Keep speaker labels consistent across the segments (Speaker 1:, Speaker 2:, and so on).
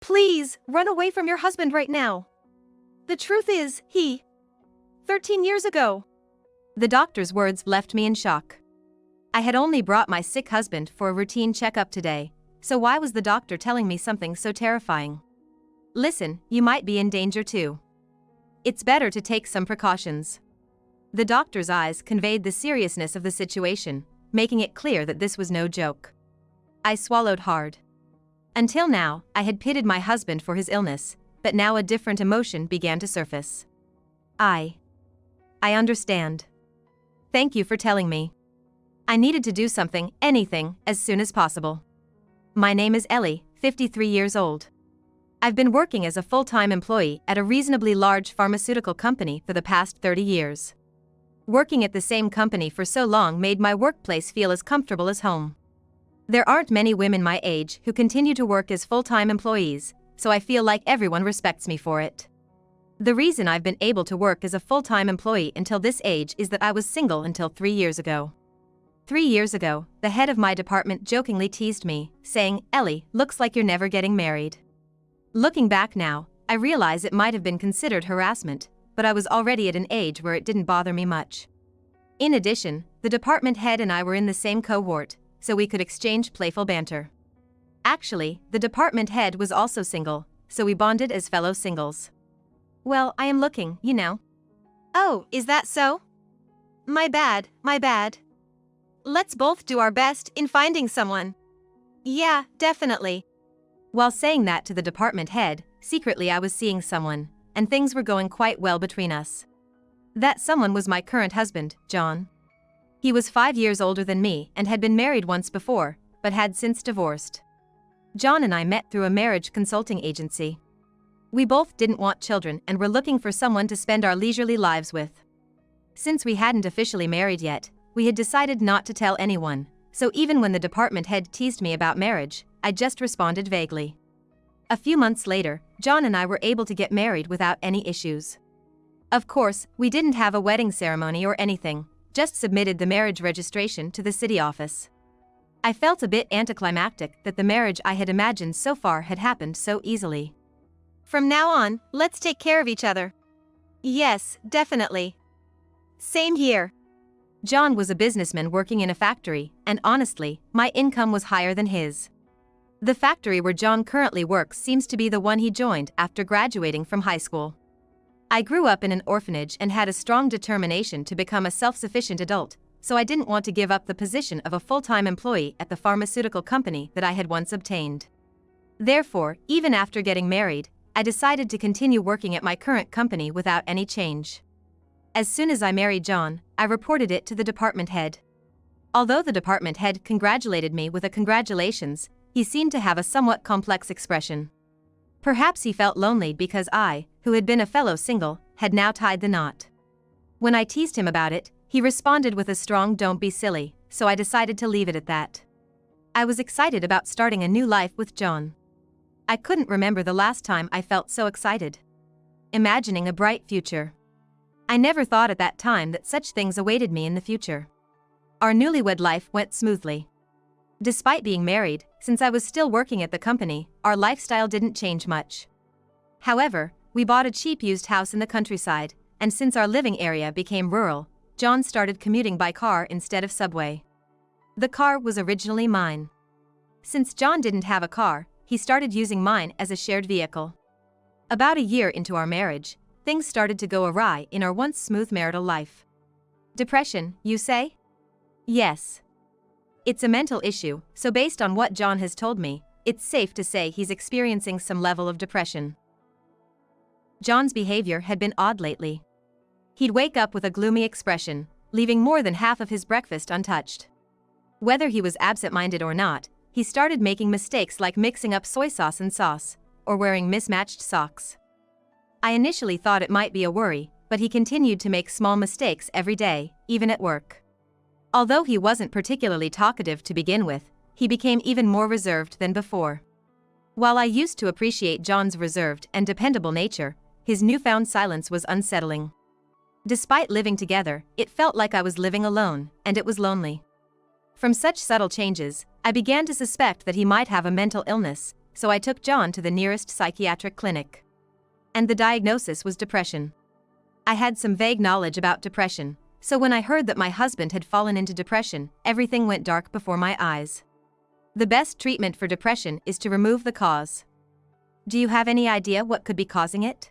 Speaker 1: Please, run away from your husband right now. The truth is, 13 years ago. The doctor's words left me in shock. I had only brought my sick husband for a routine checkup today, so why was the doctor telling me something so terrifying? Listen, you might be in danger too. It's better to take some precautions. The doctor's eyes conveyed the seriousness of the situation, making it clear that this was no joke. I swallowed hard. Until now, I had pitied my husband for his illness, but now a different emotion began to surface. I understand. Thank you for telling me. I needed to do something, anything, as soon as possible. My name is Ellie, 53 years old. I've been working as a full-time employee at a reasonably large pharmaceutical company for the past 30 years. Working at the same company for so long made my workplace feel as comfortable as home. There aren't many women my age who continue to work as full-time employees, so I feel like everyone respects me for it. The reason I've been able to work as a full-time employee until this age is that I was single until 3 years ago. 3 years ago, the head of my department jokingly teased me, saying, "Ellie, looks like you're never getting married." Looking back now, I realize it might have been considered harassment, but I was already at an age where it didn't bother me much. In addition, the department head and I were in the same cohort, so we could exchange playful banter. Actually, the department head was also single, so we bonded as fellow singles. "Well, I am looking, you know." "Oh, is that so? My bad. Let's both do our best in finding someone." "Yeah, definitely." While saying that to the department head, secretly I was seeing someone, and things were going quite well between us. That someone was my current husband, John. He was 5 years older than me and had been married once before, but had since divorced. John and I met through a marriage consulting agency. We both didn't want children and were looking for someone to spend our leisurely lives with. Since we hadn't officially married yet, we had decided not to tell anyone, so even when the department head teased me about marriage, I just responded vaguely. A few months later, John and I were able to get married without any issues. Of course, we didn't have a wedding ceremony or anything, just submitted the marriage registration to the city office. I felt a bit anticlimactic that the marriage I had imagined so far had happened so easily. "From now on, let's take care of each other." "Yes, definitely." "Same here." John was a businessman working in a factory, and honestly, my income was higher than his. The factory where John currently works seems to be the one he joined after graduating from high school. I grew up in an orphanage and had a strong determination to become a self-sufficient adult, so I didn't want to give up the position of a full-time employee at the pharmaceutical company that I had once obtained. Therefore, even after getting married, I decided to continue working at my current company without any change. As soon as I married John, I reported it to the department head. Although the department head congratulated me with a congratulations, he seemed to have a somewhat complex expression. Perhaps he felt lonely because I, who had been a fellow single, had now tied the knot. When I teased him about it, he responded with a strong "don't be silly," so I decided to leave it at that. I was excited about starting a new life with John. I couldn't remember the last time I felt so excited. Imagining a bright future. I never thought at that time that such things awaited me in the future. Our newlywed life went smoothly. Despite being married, since I was still working at the company, our lifestyle didn't change much. However, we bought a cheap used house in the countryside, and since our living area became rural, John started commuting by car instead of subway. The car was originally mine. Since John didn't have a car, he started using mine as a shared vehicle. About a year into our marriage, things started to go awry in our once smooth marital life. Depression, you say? Yes. It's a mental issue, so based on what John has told me, it's safe to say he's experiencing some level of depression. John's behavior had been odd lately. He'd wake up with a gloomy expression, leaving more than half of his breakfast untouched. Whether he was absent-minded or not, he started making mistakes like mixing up soy sauce and sauce, or wearing mismatched socks. I initially thought it might be a worry, but he continued to make small mistakes every day, even at work. Although he wasn't particularly talkative to begin with, he became even more reserved than before. While I used to appreciate John's reserved and dependable nature, his newfound silence was unsettling. Despite living together, it felt like I was living alone, and it was lonely. From such subtle changes, I began to suspect that he might have a mental illness, so I took John to the nearest psychiatric clinic. And the diagnosis was depression. I had some vague knowledge about depression, so when I heard that my husband had fallen into depression, everything went dark before my eyes. The best treatment for depression is to remove the cause. Do you have any idea what could be causing it?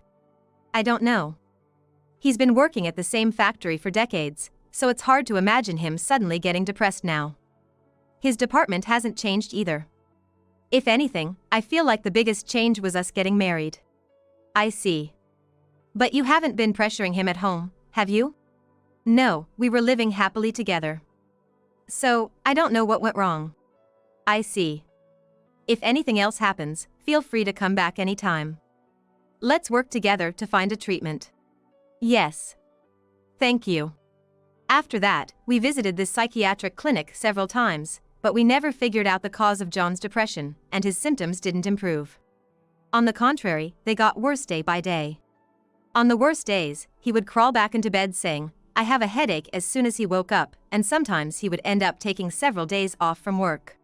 Speaker 1: I don't know. He's been working at the same factory for decades, so it's hard to imagine him suddenly getting depressed now. His department hasn't changed either. If anything, I feel like the biggest change was us getting married. I see. But you haven't been pressuring him at home, have you? No, we were living happily together. So, I don't know what went wrong. I see. If anything else happens, feel free to come back anytime. Let's work together to find a treatment. Yes. Thank you. After that, we visited this psychiatric clinic several times, but we never figured out the cause of John's depression, and his symptoms didn't improve. On the contrary, they got worse day by day. On the worst days, he would crawl back into bed saying, "I have a headache" as soon as he woke up, and sometimes he would end up taking several days off from work.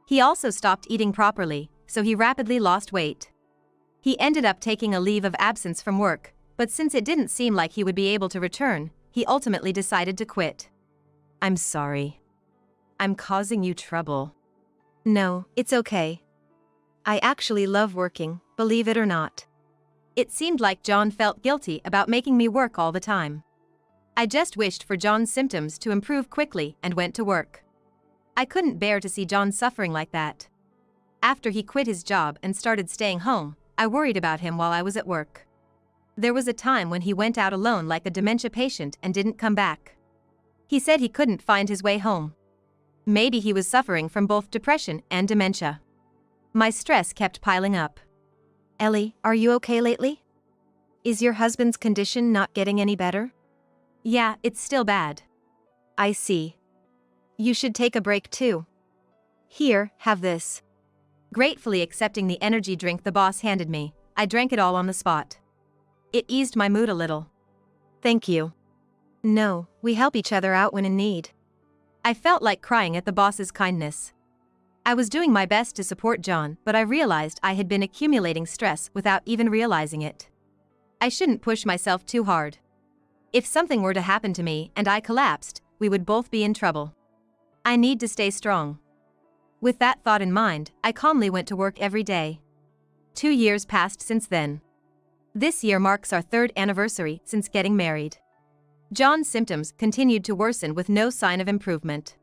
Speaker 1: He also stopped eating properly, so he rapidly lost weight. He ended up taking a leave of absence from work, but since it didn't seem like he would be able to return, he ultimately decided to quit. I'm sorry. I'm causing you trouble. No, it's okay. I actually love working, believe it or not. It seemed like John felt guilty about making me work all the time. I just wished for John's symptoms to improve quickly and went to work. I couldn't bear to see John suffering like that. After he quit his job and started staying home, I worried about him while I was at work. There was a time when he went out alone like a dementia patient and didn't come back. He said he couldn't find his way home. Maybe he was suffering from both depression and dementia. My stress kept piling up. Ellie, are you okay lately? Is your husband's condition not getting any better? Yeah, it's still bad. I see. You should take a break too. Here, have this. Gratefully accepting the energy drink the boss handed me, I drank it all on the spot. It eased my mood a little. Thank you. No, we help each other out when in need. I felt like crying at the boss's kindness. I was doing my best to support John, but I realized I had been accumulating stress without even realizing it. I shouldn't push myself too hard. If something were to happen to me and I collapsed, we would both be in trouble. I need to stay strong. With that thought in mind, I calmly went to work every day. 2 years passed since then. This year marks our 3rd anniversary since getting married. John's symptoms continued to worsen with no sign of improvement.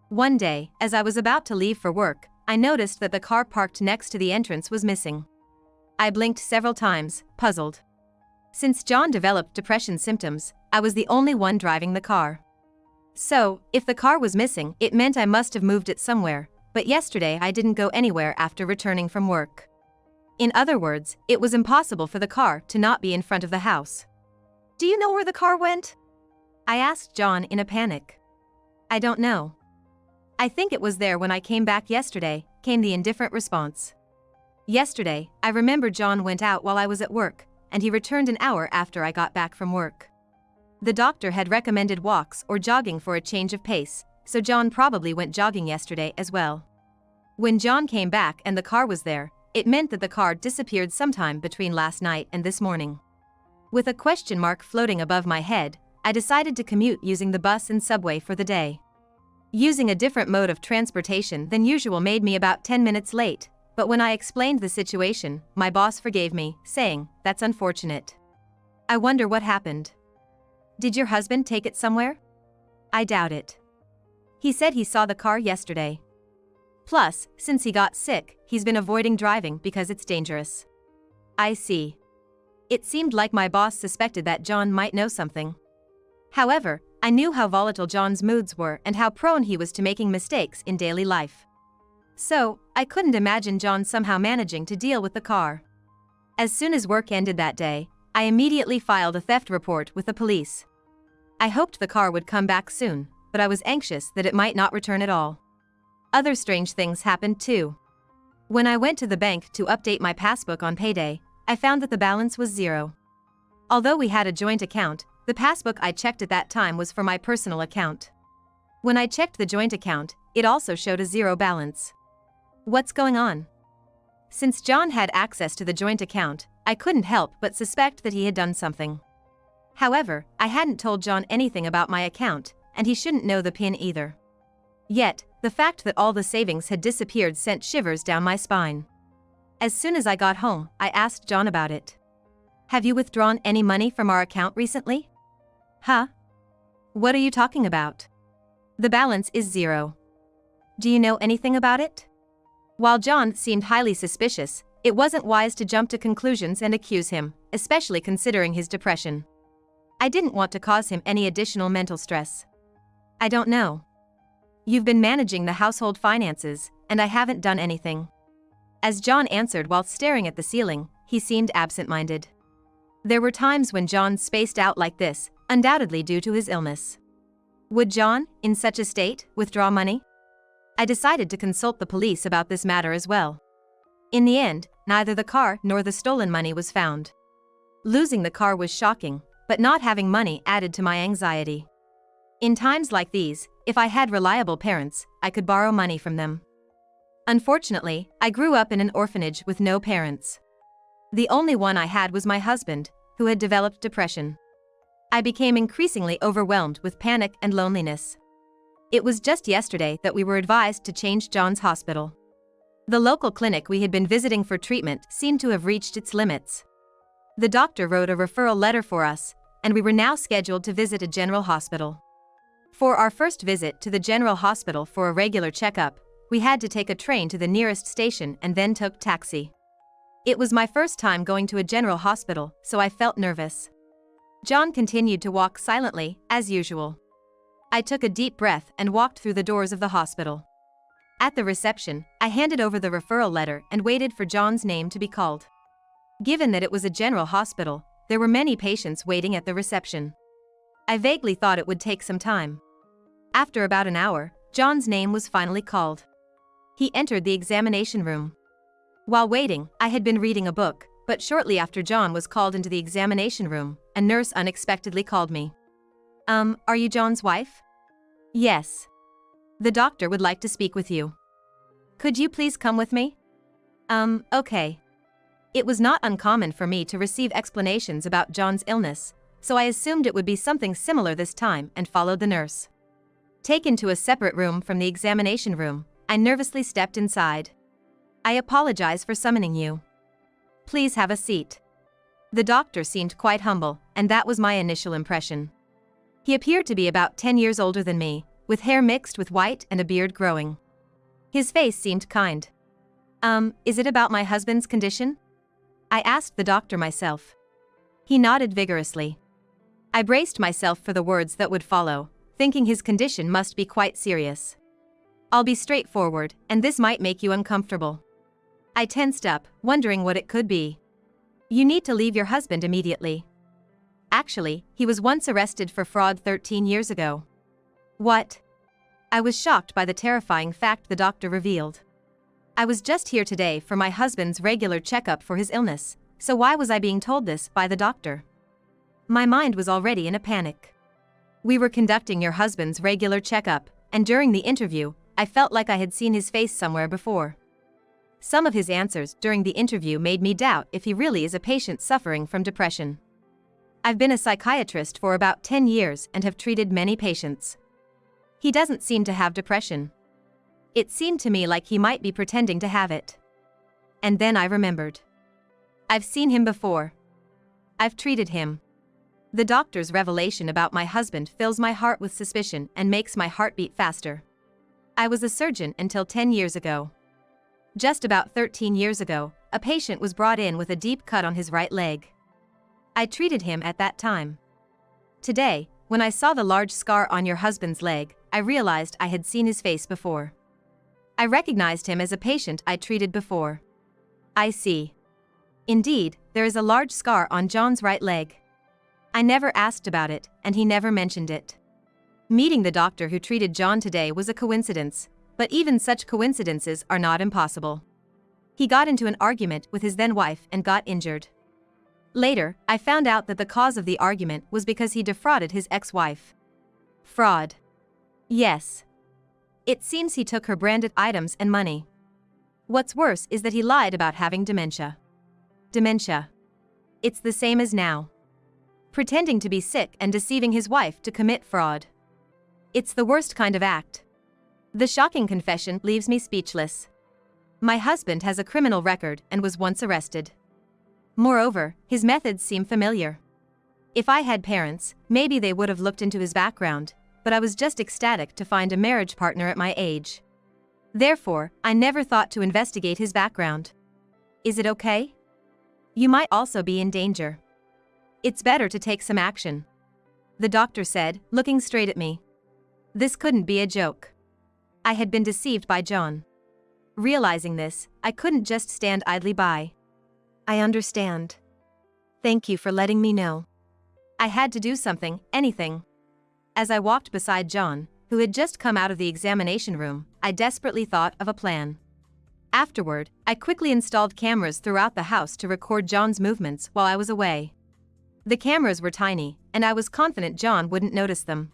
Speaker 1: One day, as I was about to leave for work, I noticed that the car parked next to the entrance was missing. I blinked several times, puzzled. Since John developed depression symptoms, I was the only one driving the car. So, if the car was missing, it meant I must have moved it somewhere, but yesterday I didn't go anywhere after returning from work. In other words, it was impossible for the car to not be in front of the house. Do you know where the car went? I asked John in a panic. I don't know. I think it was there when I came back yesterday, came the indifferent response. Yesterday, I remember John went out while I was at work, and he returned an hour after I got back from work. The doctor had recommended walks or jogging for a change of pace, so John probably went jogging yesterday as well. When John came back and the car was there, it meant that the car disappeared sometime between last night and this morning. With a question mark floating above my head, I decided to commute using the bus and subway for the day. Using a different mode of transportation than usual made me about 10 minutes late, but when I explained the situation, my boss forgave me, saying, "That's unfortunate. I wonder what happened. Did your husband take it somewhere?" I doubt it. He said he saw the car yesterday. Plus, since he got sick, he's been avoiding driving because it's dangerous. I see. It seemed like my boss suspected that John might know something. However, I knew how volatile John's moods were and how prone he was to making mistakes in daily life. So, I couldn't imagine John somehow managing to deal with the car. As soon as work ended that day, I immediately filed a theft report with the police. I hoped the car would come back soon, but I was anxious that it might not return at all. Other strange things happened too. When I went to the bank to update my passbook on payday, I found that the balance was 0. Although we had a joint account, the passbook I checked at that time was for my personal account. When I checked the joint account, it also showed a 0 balance. What's going on? Since John had access to the joint account, I couldn't help but suspect that he had done something. However, I hadn't told John anything about my account, and he shouldn't know the PIN either. Yet, the fact that all the savings had disappeared sent shivers down my spine. As soon as I got home, I asked John about it. "Have you withdrawn any money from our account recently?" "Huh? What are you talking about?" "The balance is 0. Do you know anything about it?" While John seemed highly suspicious, it wasn't wise to jump to conclusions and accuse him, especially considering his depression. I didn't want to cause him any additional mental stress. "I don't know. You've been managing the household finances, and I haven't done anything." As John answered while staring at the ceiling, he seemed absent-minded. There were times when John spaced out like this, undoubtedly due to his illness. Would John, in such a state, withdraw money? I decided to consult the police about this matter as well. In the end, neither the car nor the stolen money was found. Losing the car was shocking, but not having money added to my anxiety. In times like these, if I had reliable parents, I could borrow money from them. Unfortunately, I grew up in an orphanage with no parents. The only one I had was my husband, who had developed depression. I became increasingly overwhelmed with panic and loneliness. It was just yesterday that we were advised to change John's hospital. The local clinic we had been visiting for treatment seemed to have reached its limits. The doctor wrote a referral letter for us, and we were now scheduled to visit a general hospital. For our first visit to the general hospital for a regular checkup, we had to take a train to the nearest station and then took taxi. It was my first time going to a general hospital, so I felt nervous. John continued to walk silently, as usual. I took a deep breath and walked through the doors of the hospital. At the reception, I handed over the referral letter and waited for John's name to be called. Given that it was a general hospital, there were many patients waiting at the reception. I vaguely thought it would take some time. After about an hour, John's name was finally called. He entered the examination room. While waiting, I had been reading a book, but shortly after John was called into the examination room, a nurse unexpectedly called me. Are you John's wife?" "Yes. The doctor would like to speak with you." "Could you please come with me?" Okay." It was not uncommon for me to receive explanations about John's illness, so I assumed it would be something similar this time and followed the nurse. Taken to a separate room from the examination room, I nervously stepped inside. "I apologize for summoning you. Please have a seat." The doctor seemed quite humble, and that was my initial impression. He appeared to be about 10 years older than me, with hair mixed with white and a beard growing. His face seemed kind. Is it about my husband's condition?" I asked the doctor myself. He nodded vigorously. I braced myself for the words that would follow, thinking his condition must be quite serious. "I'll be straightforward, and this might make you uncomfortable." I tensed up, wondering what it could be. "You need to leave your husband immediately." Actually, he was once arrested for fraud 13 years ago. "What?" I was shocked by the terrifying fact the doctor revealed. "I was just here today for my husband's regular checkup for his illness, so why was I being told this by the doctor?" My mind was already in a panic. "We were conducting your husband's regular checkup, and during the interview, I felt like I had seen his face somewhere before." Some of his answers during the interview made me doubt if he really is a patient suffering from depression. I've been a psychiatrist for about 10 years and have treated many patients. He doesn't seem to have depression. It seemed to me like he might be pretending to have it. And then I remembered. I've seen him before. I've treated him. The doctor's revelation about my husband fills my heart with suspicion and makes my heart beat faster. I was a surgeon until 10 years ago. Just about 13 years ago, a patient was brought in with a deep cut on his right leg. I treated him at that time. Today, when I saw the large scar on your husband's leg, I realized I had seen his face before. I recognized him as a patient I treated before. I see. Indeed, there is a large scar on John's right leg. I never asked about it, and he never mentioned it. Meeting the doctor who treated John today was a coincidence, but even such coincidences are not impossible. He got into an argument with his then-wife and got injured. Later, I found out that the cause of the argument was because he defrauded his ex-wife. Fraud. Yes. It seems he took her branded items and money. What's worse is that he lied about having dementia. Dementia. It's the same as now. Pretending to be sick and deceiving his wife to commit fraud. It's the worst kind of act. The shocking confession leaves me speechless. My husband has a criminal record and was once arrested. Moreover, his methods seem familiar. If I had parents, maybe they would have looked into his background, but I was just ecstatic to find a marriage partner at my age. Therefore, I never thought to investigate his background. Is it okay? You might also be in danger. It's better to take some action. The doctor said, looking straight at me. This couldn't be a joke. I had been deceived by John. Realizing this, I couldn't just stand idly by. I understand. Thank you for letting me know. I had to do something, anything. As I walked beside John, who had just come out of the examination room, I desperately thought of a plan. Afterward, I quickly installed cameras throughout the house to record John's movements while I was away. The cameras were tiny, and I was confident John wouldn't notice them.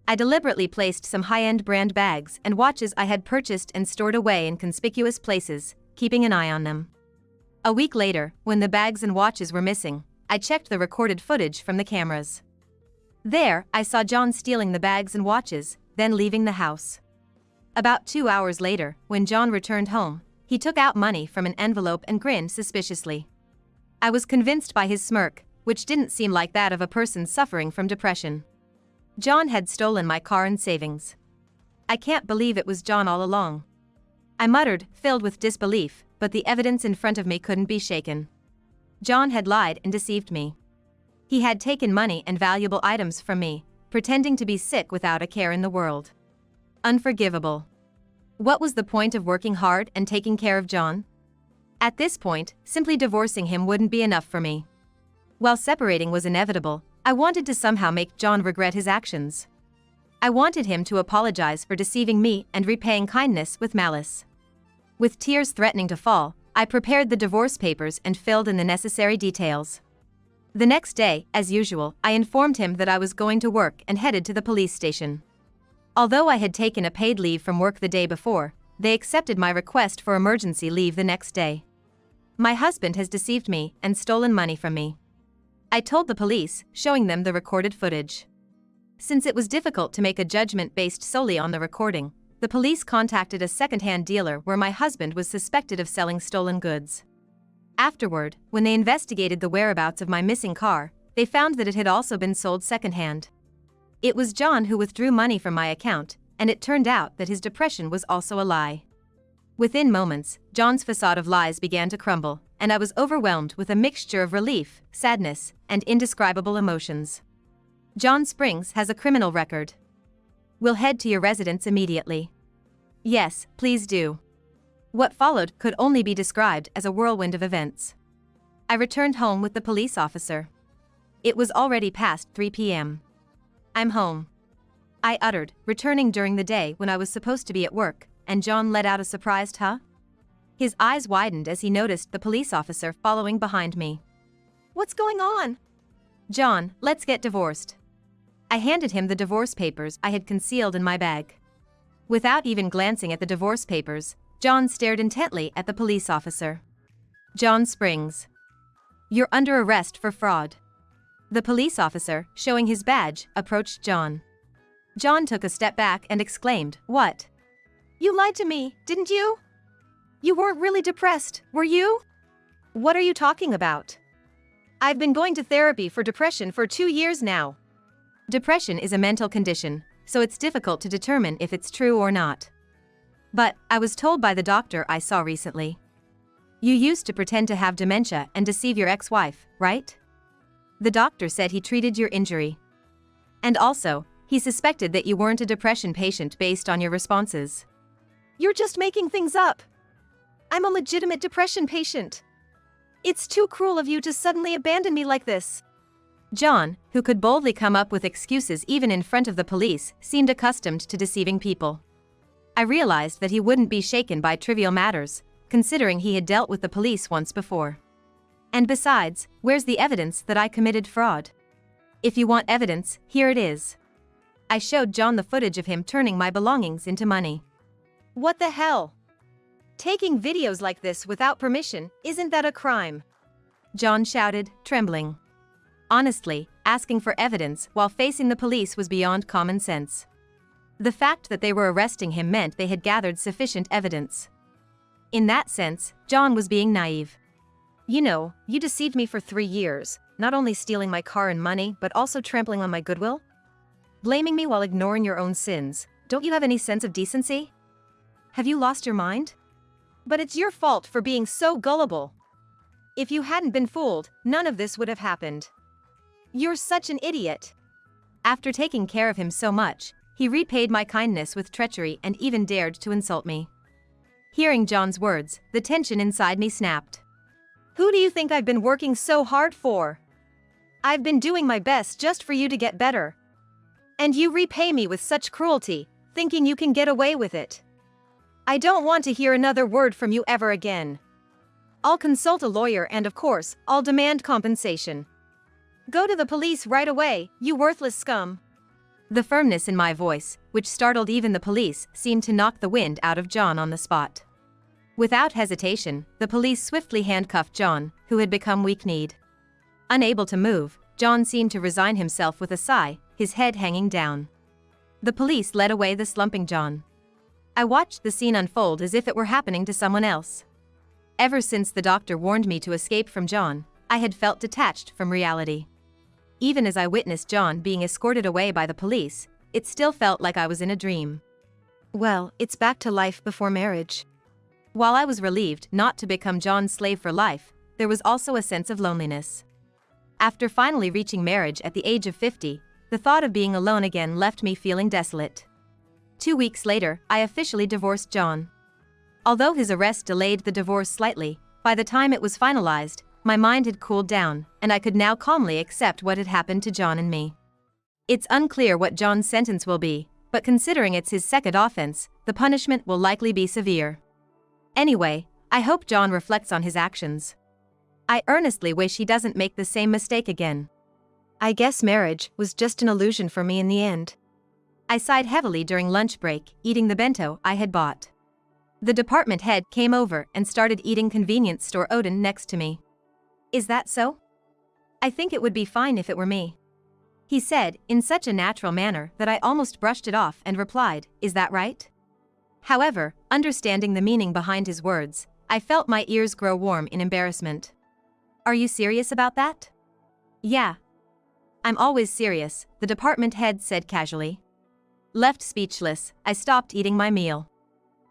Speaker 1: I deliberately placed some high-end brand bags and watches I had purchased and stored away in conspicuous places, keeping an eye on them. A week later, when the bags and watches were missing, I checked the recorded footage from the cameras. There, I saw John stealing the bags and watches, then leaving the house. About 2 hours later, when John returned home, he took out money from an envelope and grinned suspiciously. I was convinced by his smirk, which didn't seem like that of a person suffering from depression. John had stolen my car and savings. I can't believe it was John all along. I muttered, filled with disbelief, but the evidence in front of me couldn't be shaken. John had lied and deceived me. He had taken money and valuable items from me, pretending to be sick without a care in the world. Unforgivable. What was the point of working hard and taking care of John? At this point, simply divorcing him wouldn't be enough for me. While separating was inevitable, I wanted to somehow make John regret his actions. I wanted him to apologize for deceiving me and repaying kindness with malice. With tears threatening to fall, I prepared the divorce papers and filled in the necessary details. The next day, as usual, I informed him that I was going to work and headed to the police station. Although I had taken a paid leave from work the day before, they accepted my request for emergency leave the next day. My husband has deceived me and stolen money from me. I told the police, showing them the recorded footage. Since it was difficult to make a judgment based solely on the recording, the police contacted a second-hand dealer where my husband was suspected of selling stolen goods. Afterward, when they investigated the whereabouts of my missing car, they found that it had also been sold second-hand. It was John who withdrew money from my account, and it turned out that his depression was also a lie. Within moments, John's facade of lies began to crumble, and I was overwhelmed with a mixture of relief, sadness, and indescribable emotions. John Springs has a criminal record. We'll head to your residence immediately. Yes, please do. What followed could only be described as a whirlwind of events. I returned home with the police officer. It was already past 3 p.m. I'm home, I uttered, returning during the day when I was supposed to be at work, and John let out a surprised huh? His eyes widened as he noticed the police officer following behind me. What's going on? John, let's get divorced. I handed him the divorce papers I had concealed in my bag. Without even glancing at the divorce papers, John stared intently at the police officer. John Springs. You're under arrest for fraud. The police officer, showing his badge, approached John. John took a step back and exclaimed, "What? You lied to me, didn't you? You weren't really depressed, were you? What are you talking about? I've been going to therapy for depression for 2 years now." Depression is a mental condition, so it's difficult to determine if it's true or not. But I was told by the doctor I saw recently. You used to pretend to have dementia and deceive your ex-wife, right? The doctor said he treated your injury. And also, he suspected that you weren't a depression patient based on your responses. You're just making things up. I'm a legitimate depression patient. It's too cruel of you to suddenly abandon me like this. John, who could boldly come up with excuses even in front of the police, seemed accustomed to deceiving people. I realized that he wouldn't be shaken by trivial matters, considering he had dealt with the police once before. And besides, where's the evidence that I committed fraud? If you want evidence, here it is. I showed John the footage of him turning my belongings into money. What the hell? Taking videos like this without permission, isn't that a crime? John shouted, trembling. Honestly, asking for evidence while facing the police was beyond common sense. The fact that they were arresting him meant they had gathered sufficient evidence. In that sense, John was being naive. You know, you deceived me for 3 years, not only stealing my car and money but also trampling on my goodwill? Blaming me while ignoring your own sins. Don't you have any sense of decency? Have you lost your mind? But it's your fault for being so gullible. If you hadn't been fooled, none of this would have happened. You're such an idiot. After taking care of him so much, he repaid my kindness with treachery and even dared to insult me. Hearing John's words, the tension inside me snapped. Who do you think I've been working so hard for? I've been doing my best just for you to get better. And you repay me with such cruelty, thinking you can get away with it. I don't want to hear another word from you ever again. I'll consult a lawyer and of course, I'll demand compensation. Go to the police right away, you worthless scum. The firmness in my voice, which startled even the police, seemed to knock the wind out of John on the spot. Without hesitation, the police swiftly handcuffed John, who had become weak-kneed. Unable to move, John seemed to resign himself with a sigh, his head hanging down. The police led away the slumping John. I watched the scene unfold as if it were happening to someone else. Ever since the doctor warned me to escape from John, I had felt detached from reality. Even as I witnessed John being escorted away by the police, it still felt like I was in a dream. Well, it's back to life before marriage. While I was relieved not to become John's slave for life, there was also a sense of loneliness. After finally reaching marriage at the age of 50, the thought of being alone again left me feeling desolate. 2 weeks later, I officially divorced John. Although his arrest delayed the divorce slightly, by the time it was finalized, my mind had cooled down, and I could now calmly accept what had happened to John and me. It's unclear what John's sentence will be, but considering it's his second offense, the punishment will likely be severe. Anyway, I hope John reflects on his actions. I earnestly wish he doesn't make the same mistake again. I guess marriage was just an illusion for me in the end. I sighed heavily during lunch break, eating the bento I had bought. The department head came over and started eating convenience store oden next to me. Is that so? I think it would be fine if it were me. He said, in such a natural manner that I almost brushed it off and replied, is that right? However, understanding the meaning behind his words, I felt my ears grow warm in embarrassment. Are you serious about that? Yeah. I'm always serious, the department head said casually. Left speechless, I stopped eating my meal.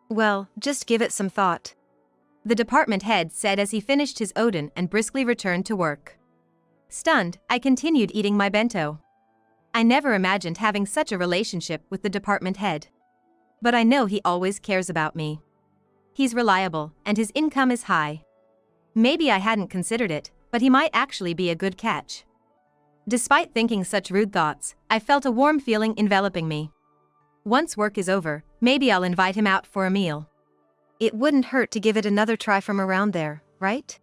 Speaker 1: Well, just give it some thought. The department head said as he finished his oden and briskly returned to work. Stunned, I continued eating my bento. I never imagined having such a relationship with the department head. But I know he always cares about me. He's reliable, and his income is high. Maybe I hadn't considered it, but he might actually be a good catch. Despite thinking such rude thoughts, I felt a warm feeling enveloping me. Once work is over, maybe I'll invite him out for a meal. It wouldn't hurt to give it another try from around there, right?